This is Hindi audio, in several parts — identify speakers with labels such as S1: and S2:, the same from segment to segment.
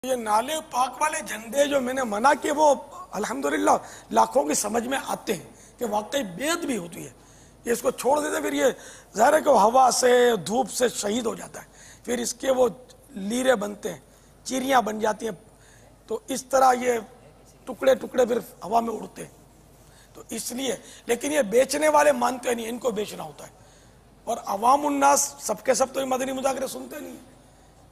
S1: ये नाले पाक वाले झंडे जो मैंने मना किए वो अल्हम्दुलिल्लाह लाखों की समझ में आते हैं कि वाकई बेद भी होती है। ये इसको छोड़ देते फिर ये ज़ाहिर है कि हवा से धूप से शहीद हो जाता है, फिर इसके वो लीरे बनते हैं, चिड़ियाँ बन जाती हैं, तो इस तरह ये टुकड़े टुकड़े फिर हवा में उड़ते हैं। तो इसलिए, लेकिन ये बेचने वाले मानते नहीं, इनको बेचना होता है। और अवाम उन्नास सबके सब तो ये मदनी मुज़ाकरे सुनते नहीं है।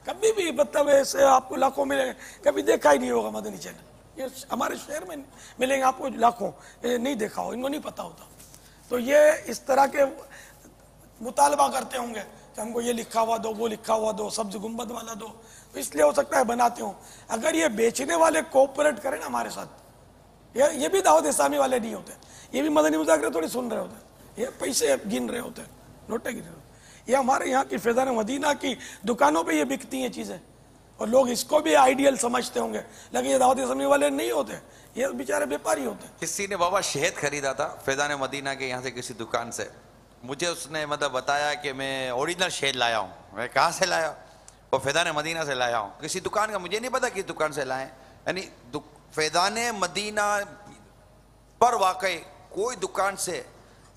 S1: कभी भी मतलब ऐसे आपको लाखों मिलेंगे, कभी देखा ही नहीं होगा मदनी चैनल। ये हमारे शहर में मिलेंगे आपको लाखों, ये नहीं देखा हो, इनको नहीं पता होता। तो ये इस तरह के मुतालबा करते होंगे कि हमको ये लिखा हुआ दो, वो लिखा हुआ दो, सब्ज गुंबद वाला दो, तो इसलिए हो सकता है बनाते हो। अगर ये बेचने वाले कोऑपरेट करें ना हमारे साथ, ये भी दावत इस्लामी वाले नहीं होते, ये भी मदनी मुज़ाकरे थोड़ी सुन रहे होते, ये पैसे गिन रहे होते, नोटे गिन रहे होते। ये हमारे यहाँ की फैज़ान मदीना की दुकानों पे ये बिकती हैं चीज़ें, और लोग इसको भी आइडियल समझते होंगे, लेकिन ये दावत इस्लामी वाले नहीं होते, ये बेचारे व्यापारी होते।
S2: किसी ने बाबा शहद खरीदा था फैज़ान मदीना के यहाँ से किसी दुकान से। मुझे उसने मतलब बताया कि मैं ओरिजिनल शहद लाया हूँ। मैं कहाँ से लाया? वो फैज़ान मदीना से लाया हूँ, किसी दुकान का, मुझे नहीं पता किस दुकान से लाए। यानी फैज़ान मदीना पर वाकई कोई दुकान से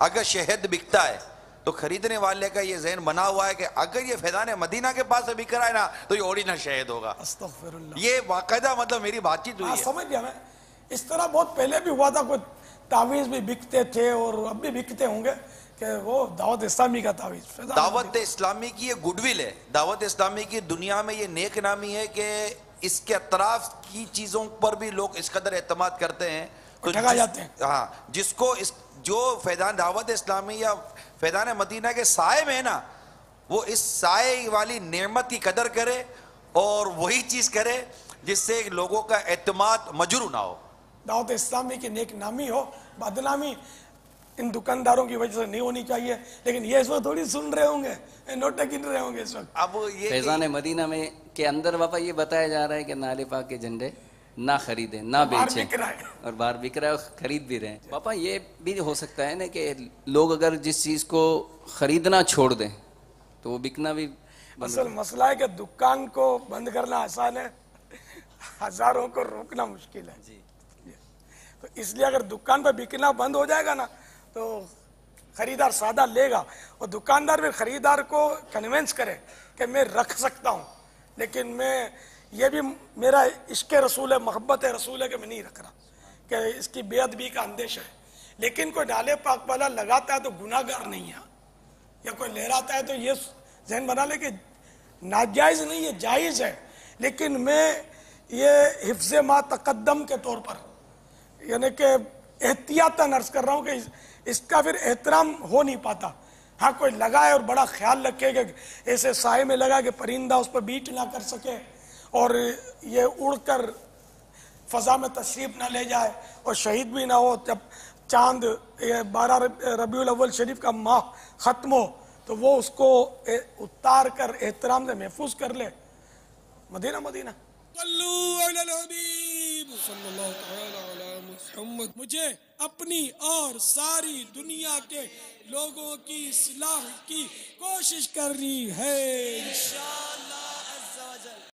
S2: अगर शहद बिकता है तो खरीदने वाले का ये ज़हन बना हुआ है कि अगर ये फैज़ान मदीना के पास से बिक रहा है ना तो ये ओरिजिनल शहद होगा।
S1: अस्तगफिरुल्लाह।
S2: ये वाक़दा मतलब मेरी बातचीत हुई है।
S1: समझ गया मैं। इस तरह बहुत पहले भी हुआ था, कोई तावीज़ भी बिकते थे और अब भी बिकते होंगे कि वो दावत इस्लामी का तावीज़।
S2: दावत इस्लामी की ये गुडविल है, दावत इस्लामी की दुनिया में ये नेक नामी है कि इसके अतराफ की चीज़ों पर भी लोग इस कदर एतमाद करते हैं तो
S1: ठगा जाते हैं।
S2: हाँ, जिसको इस जो फैज़ान दावत इस्लामी या फैज़ान मदीना के साए में है ना, वो इस साए वाली नेमत की कदर करे और वही चीज़ करे जिससे लोगों का एतमाद मजरू ना हो।
S1: दावत इस्लामी की नेक नामी हो, बदनामी इन दुकानदारों की वजह से नहीं होनी चाहिए। लेकिन ये इस वक्त थोड़ी सुन रहे होंगे, नोटे गिन रहे होंगे इस वक्त।
S2: अब ये
S3: फैज़ान मदीना में के अंदर बाबा ये बताया जा रहा है कि नाले पाक के झंडे ना खरीदें, ना बेचें, और बाहर बिक रहा है, खरीद भी रहे हैं। पापा ये भी हो सकता है ना कि लोग अगर जिस चीज़ को खरीदना छोड़ दें तो वो बिकना भी
S1: असल मसला है कि दुकान को बंद करना आसान है, हजारों को रोकना मुश्किल है जी। तो इसलिए अगर दुकान पर बिकना बंद हो जाएगा ना तो खरीदार सादा लेगा, और दुकानदार भी खरीदार को कन्विंस करे कि मैं रख सकता हूँ, लेकिन मैं ये भी मेरा इश्क रसूल है, मोहब्बत रसूल है कि मैं नहीं रख रहा, कि इसकी बेअदबी का अंदेशा है। लेकिन कोई नाले पाक वाला लगाता है तो गुनाहगार नहीं है, या कोई लहराता है तो ये जहन बना ले कि नाजायज़ नहीं है, जायज़ है। लेकिन मैं ये हिफ्ज़ मा तक़द्दम के तौर पर, यानी कि एहतियातन अर्ज कर रहा हूँ कि इसका फिर एहतराम हो नहीं पाता। हाँ, कोई लगाए और बड़ा ख्याल रखे कि ऐसे साए में लगा कि परिंदा उस पर बीट ना कर सके और ये उड़कर फ़ज़ा में तशरीफ़ ना ले जाए और शहीद भी ना हो। जब चांद 12 रबीउल अव्वल शरीफ का माह ख़त्म हो तो वो उसको उतार कर एहतराम से महफूज कर ले। मदीना मदीना मुझे अपनी और सारी दुनिया के लोगों की इस्लाह की कोशिश करनी है इंशाअल्लाह।